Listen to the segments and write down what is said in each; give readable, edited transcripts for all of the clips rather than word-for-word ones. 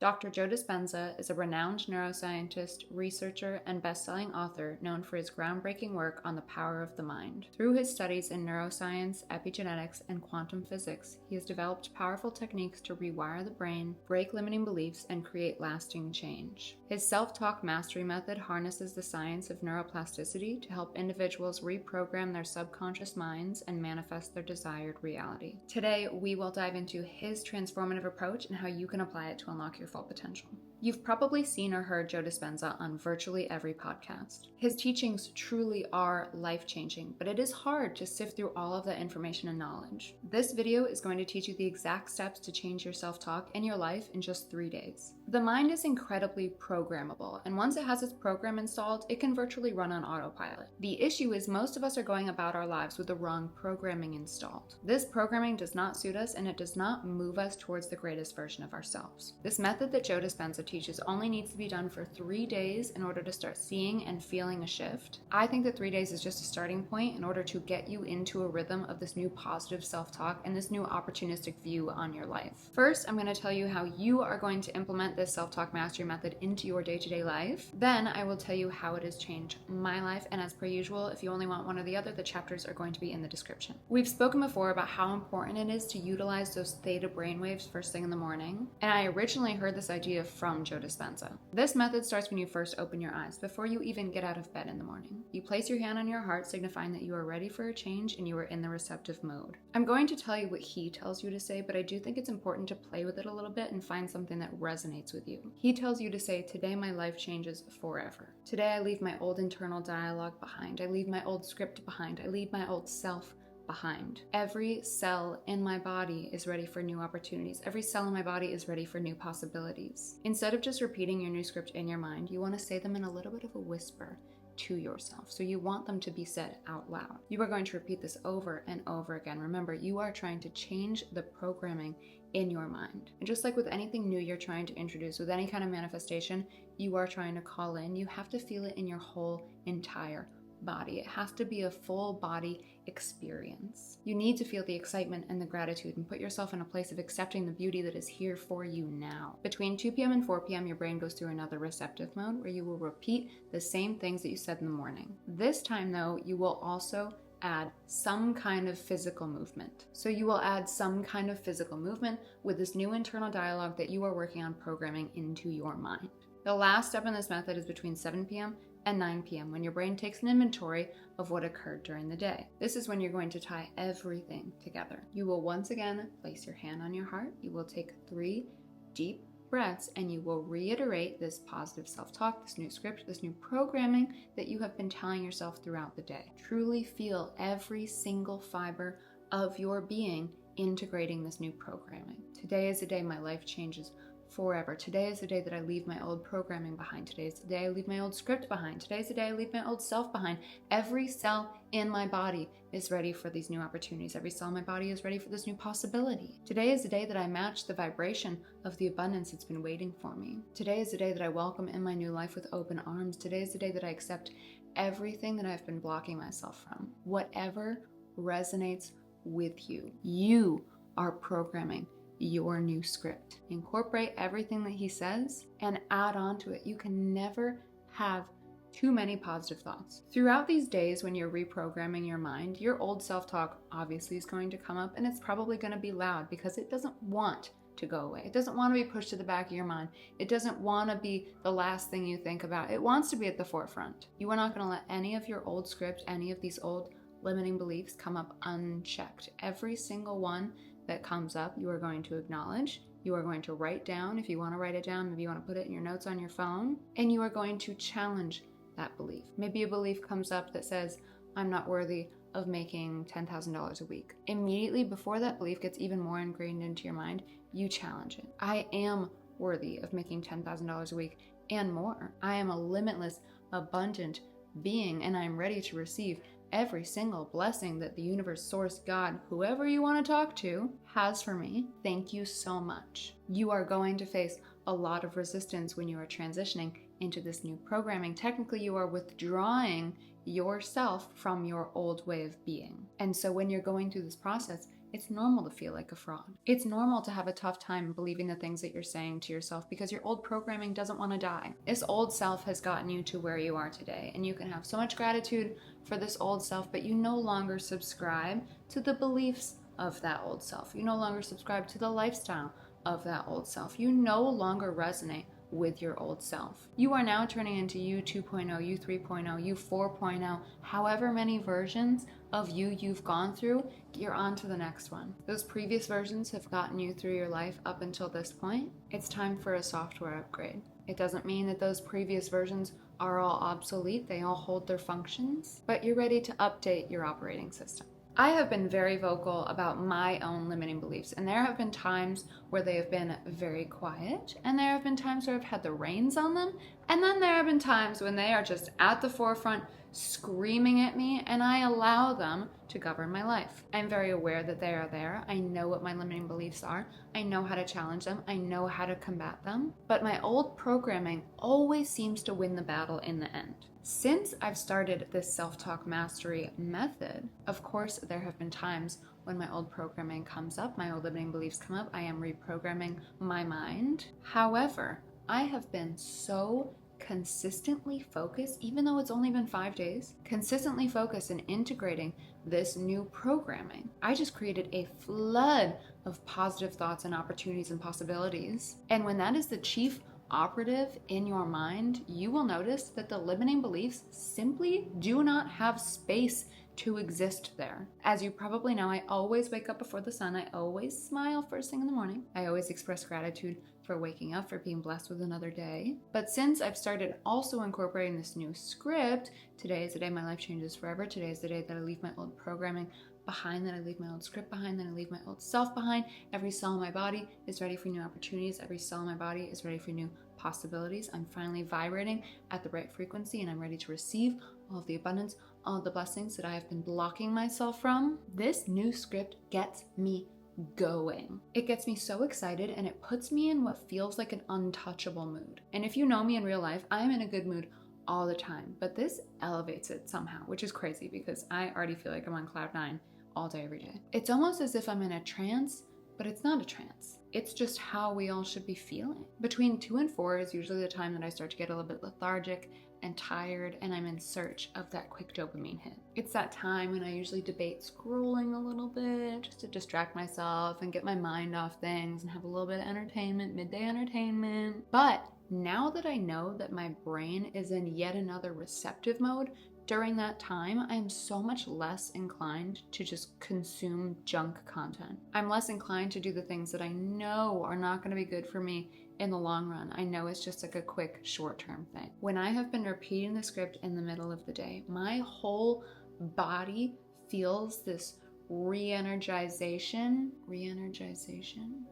Dr. Joe Dispenza is a renowned neuroscientist, researcher, and best-selling author known for his groundbreaking work on the power of the mind. Through his studies in neuroscience, epigenetics, and quantum physics, he has developed powerful techniques to rewire the brain, break limiting beliefs, and create lasting change. His self-talk mastery method harnesses the science of neuroplasticity to help individuals reprogram their subconscious minds and manifest their desired reality. Today, we will dive into his transformative approach and how you can apply it to unlock your full potential. You've probably seen or heard Joe Dispenza on virtually every podcast. His teachings truly are life-changing, but it is hard to sift through all of that information and knowledge. This video is going to teach you the exact steps to change your self-talk and your life in just 3 days. The mind is incredibly programmable, and once it has its program installed, it can virtually run on autopilot. The issue is most of us are going about our lives with the wrong programming installed. This programming does not suit us, and it does not move us towards the greatest version of ourselves. This method that Joe Dispenza teaches only needs to be done for 3 days in order to start seeing and feeling a shift. I think that 3 days is just a starting point in order to get you into a rhythm of this new positive self-talk and this new opportunistic view on your life. First, I'm going to tell you how you are going to implement this self-talk mastery method into your day-to-day life. Then I will tell you how it has changed my life, and as per usual, if you only want one or the other, the chapters are going to be in the description. We've spoken before about how important it is to utilize those theta brainwaves first thing in the morning, and I originally heard this idea from Joe Dispenza. This method starts when you first open your eyes, before you even get out of bed in the morning. You place your hand on your heart, signifying that you are ready for a change and you are in the receptive mode. I'm going to tell you what he tells you to say, but I do think it's important to play with it a little bit and find something that resonates with you. He tells you to say, "Today my life changes forever. Today I leave my old internal dialogue behind. I leave my old script behind. I leave my old self behind. Every cell in my body is ready for new opportunities. Every cell in my body is ready for new possibilities." Instead of just repeating your new script in your mind, you want to say them in a little bit of a whisper to yourself. So you want them to be said out loud. You are going to repeat this over and over again. Remember, you are trying to change the programming in your mind. And just like with anything new you're trying to introduce, with any kind of manifestation you are trying to call in, you have to feel it in your whole entire body. It has to be a full body experience. You need to feel the excitement and the gratitude and put yourself in a place of accepting the beauty that is here for you now. Between 2 p.m. and 4 p.m., your brain goes through another receptive mode where you will repeat the same things that you said in the morning. This time, though, you will also add some kind of physical movement. So you will add some kind of physical movement with this new internal dialogue that you are working on programming into your mind. The last step in this method is between 7 p.m. and 9 p.m. when your brain takes an inventory of what occurred during the day. This is when you're going to tie everything together. You will once again place your hand on your heart. You will take 3 deep breaths and you will reiterate this positive self-talk, this new script, this new programming that you have been telling yourself throughout the day. Truly feel every single fiber of your being integrating this new programming. Today is the day my life changes forever. Today is the day that I leave my old programming behind. Today is the day I leave my old script behind. Today is the day I leave my old self behind. Every cell in my body is ready for these new opportunities. Every cell in my body is ready for this new possibility. Today is the day that I match the vibration of the abundance that's been waiting for me. Today is the day that I welcome in my new life with open arms. Today is the day that I accept everything that I've been blocking myself from. Whatever resonates with you, you are programming your new script. Incorporate everything that he says and add on to it. You can never have too many positive thoughts. Throughout these days when you're reprogramming your mind, your old self-talk obviously is going to come up, and it's probably going to be loud because it doesn't want to go away. It doesn't want to be pushed to the back of your mind. It doesn't want to be the last thing you think about. It wants to be at the forefront. You are not going to let any of your old script, any of these old limiting beliefs come up unchecked. Every single one that comes up, you are going to acknowledge. You are going to write down. If you want to write it down, maybe you want to put it in your notes on your phone, and you are going to challenge that belief. Maybe a belief comes up that says, "I'm not worthy of making $10,000 a week." Immediately before that belief gets even more ingrained into your mind, you challenge it. I am worthy of making $10,000 a week and more. I am a limitless, abundant being, and I am ready to receive every single blessing that the universe, source, God, whoever you want to talk to, has for me. Thank you so much. You are going to face a lot of resistance when you are transitioning into this new programming. Technically, you are withdrawing yourself from your old way of being. And so when you're going through this process, It's normal to feel like a fraud. It's normal to have a tough time believing the things that you're saying to yourself because your old programming doesn't want to die. This old self has gotten you to where you are today, and you can have so much gratitude for this old self, but you no longer subscribe to the beliefs of that old self. You no longer subscribe to the lifestyle of that old self. You no longer resonate with your old self. You are now turning into you 2.0, you 3.0, you 4.0, however many versions of you've gone through, you're on to the next one. Those previous versions have gotten you through your life up until this point. It's time for a software upgrade. It doesn't mean that those previous versions are all obsolete. They all hold their functions, but you're ready to update your operating system. I have been very vocal about my own limiting beliefs, and there have been times where they have been very quiet, and there have been times where I've had the reins on them, and then there have been times when they are just at the forefront screaming at me, and I allow them to govern my life. I'm very aware that they are there. I know what my limiting beliefs are. I know how to challenge them. I know how to combat them. But my old programming always seems to win the battle in the end. Since I've started this self-talk mastery method, of course, there have been times when my old programming comes up, my old limiting beliefs come up, I am reprogramming my mind. However, I have been so consistently focused, even though it's only been 5 days, consistently focused in integrating this new programming. I just created a flood of positive thoughts and opportunities and possibilities. And when that is the chief operative in your mind, you will notice that the limiting beliefs simply do not have space to exist there. As you probably know, I always wake up before the sun. I always smile first thing in the morning. I always express gratitude for waking up, for being blessed with another day. But since I've started also incorporating this new script, today is the day my life changes forever. Today is the day that I leave my old programming behind, that I leave my old script behind, that I leave my old self behind. Every cell in my body is ready for new opportunities. Every cell in my body is ready for new possibilities. I'm finally vibrating at the right frequency, and I'm ready to receive all of the abundance, all of the blessings that I have been blocking myself from. This new script gets me going. It gets me so excited, and it puts me in what feels like an untouchable mood. And if you know me in real life, I'm in a good mood all the time, but this elevates it somehow, which is crazy because I already feel like I'm on cloud 9 all day, every day. It's almost as if I'm in a trance, but it's not a trance. It's just how we all should be feeling. Between 2 and 4 is usually the time that I start to get a little bit lethargic and tired, and I'm in search of that quick dopamine hit. It's that time when I usually debate scrolling a little bit just to distract myself and get my mind off things and have a little bit of entertainment, midday entertainment. But now that I know that my brain is in yet another receptive mode, during that time, I'm so much less inclined to just consume junk content. I'm less inclined to do the things that I know are not going to be good for me in the long run. I know it's just like a quick short-term thing. When I have been repeating the script in the middle of the day, my whole body feels this re-energization.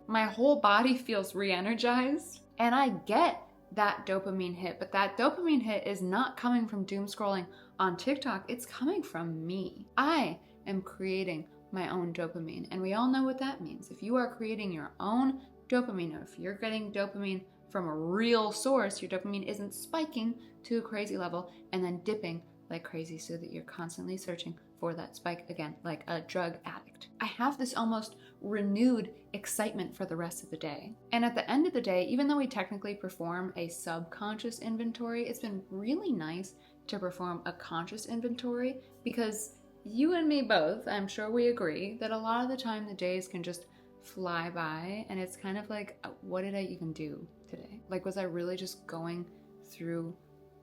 My whole body feels re-energized, and I get that dopamine hit, but that dopamine hit is not coming from doom scrolling on TikTok. It's coming from me. I am creating my own dopamine, and we all know what that means. If you are creating your own dopamine, or if you're getting dopamine from a real source, your dopamine isn't spiking to a crazy level and then dipping like crazy so that you're constantly searching for that spike again, like a drug addict. I have this almost renewed excitement for the rest of the day. And at the end of the day, even though we technically perform a subconscious inventory, it's been really nice to perform a conscious inventory, because you and me both, I'm sure we agree, that a lot of the time the days can just fly by, and it's kind of like, what did I even do today? Like, was I really just going through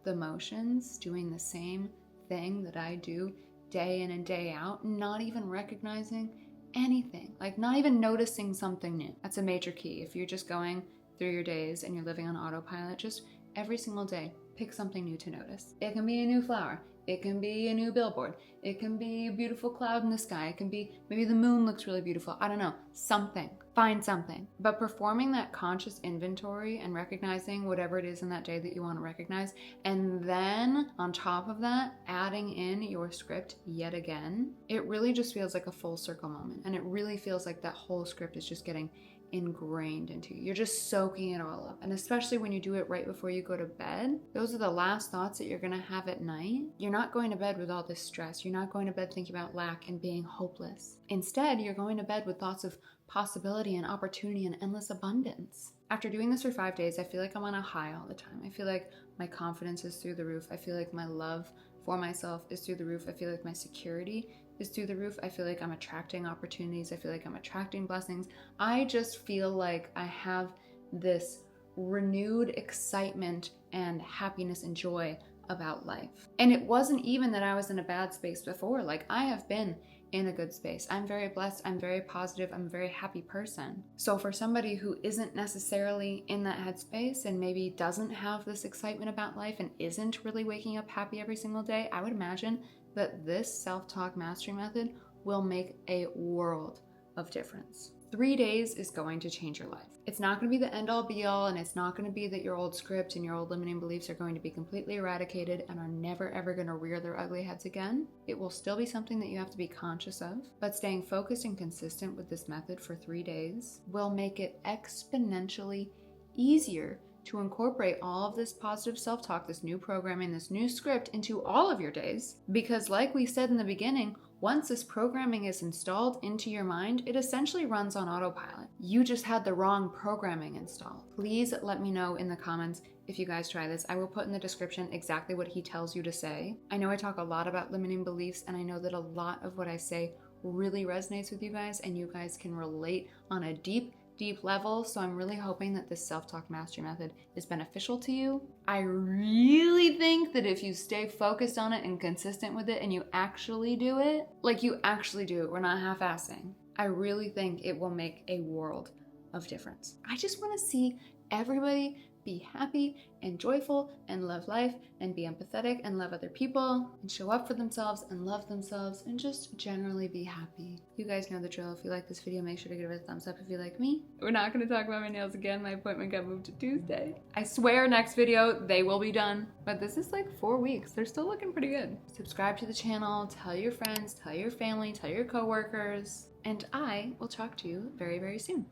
the motions, doing the same thing that I do day in and day out, not even recognizing anything, like not even noticing something new? That's a major key. If you're just going through your days and you're living on autopilot, just every single day, pick something new to notice. It can be a new flower. It can be a new billboard. It can be a beautiful cloud in the sky. It can be maybe the moon looks really beautiful. I don't know. Something. Find something. But performing that conscious inventory and recognizing whatever it is in that day that you want to recognize, and then on top of that, adding in your script yet again, it really just feels like a full circle moment. And it really feels like that whole script is just getting ingrained into you. You're just soaking it all up. And especially when you do it right before you go to bed, those are the last thoughts that you're going to have at night. You're not going to bed with all this stress. You're not going to bed thinking about lack and being hopeless. Instead, you're going to bed with thoughts of possibility and opportunity and endless abundance. After doing this for 5 days, I feel like I'm on a high all the time. I feel like my confidence is through the roof. I feel like my love for myself is through the roof. I feel like my security is through the roof. I feel like I'm attracting opportunities. I feel like I'm attracting blessings. I just feel like I have this renewed excitement and happiness and joy about life. And it wasn't even that I was in a bad space before. Like, I have been in a good space. I'm very blessed. I'm very positive. I'm a very happy person. So for somebody who isn't necessarily in that headspace and maybe doesn't have this excitement about life and isn't really waking up happy every single day, I would imagine that this self-talk mastery method will make a world of difference. 3 days is going to change your life. It's not going to be the end all be all, and it's not going to be that your old script and your old limiting beliefs are going to be completely eradicated and are never ever going to rear their ugly heads again. It will still be something that you have to be conscious of, but staying focused and consistent with this method for 3 days will make it exponentially easier to incorporate all of this positive self-talk, this new programming, this new script into all of your days. Because like we said in the beginning, once this programming is installed into your mind, it essentially runs on autopilot. You just had the wrong programming installed. Please let me know in the comments if you guys try this. I will put in the description exactly what he tells you to say. I know I talk a lot about limiting beliefs, and I know that a lot of what I say really resonates with you guys, and you guys can relate on a deep level. So I'm really hoping that this self-talk mastery method is beneficial to you. I really think that if you stay focused on it and consistent with it and you actually do it, like you actually do it, we're not half-assing, I really think it will make a world of difference. I just want to see everybody be happy and joyful and love life and be empathetic and love other people and show up for themselves and love themselves and just generally be happy. You guys know the drill. If you like this video, make sure to give it a thumbs up if you like me. We're not going to talk about my nails again. My appointment got moved to Tuesday. I swear next video they will be done, but this is like 4 weeks. They're still looking pretty good. Subscribe to the channel, tell your friends, tell your family, tell your coworkers, and I will talk to you very, very soon.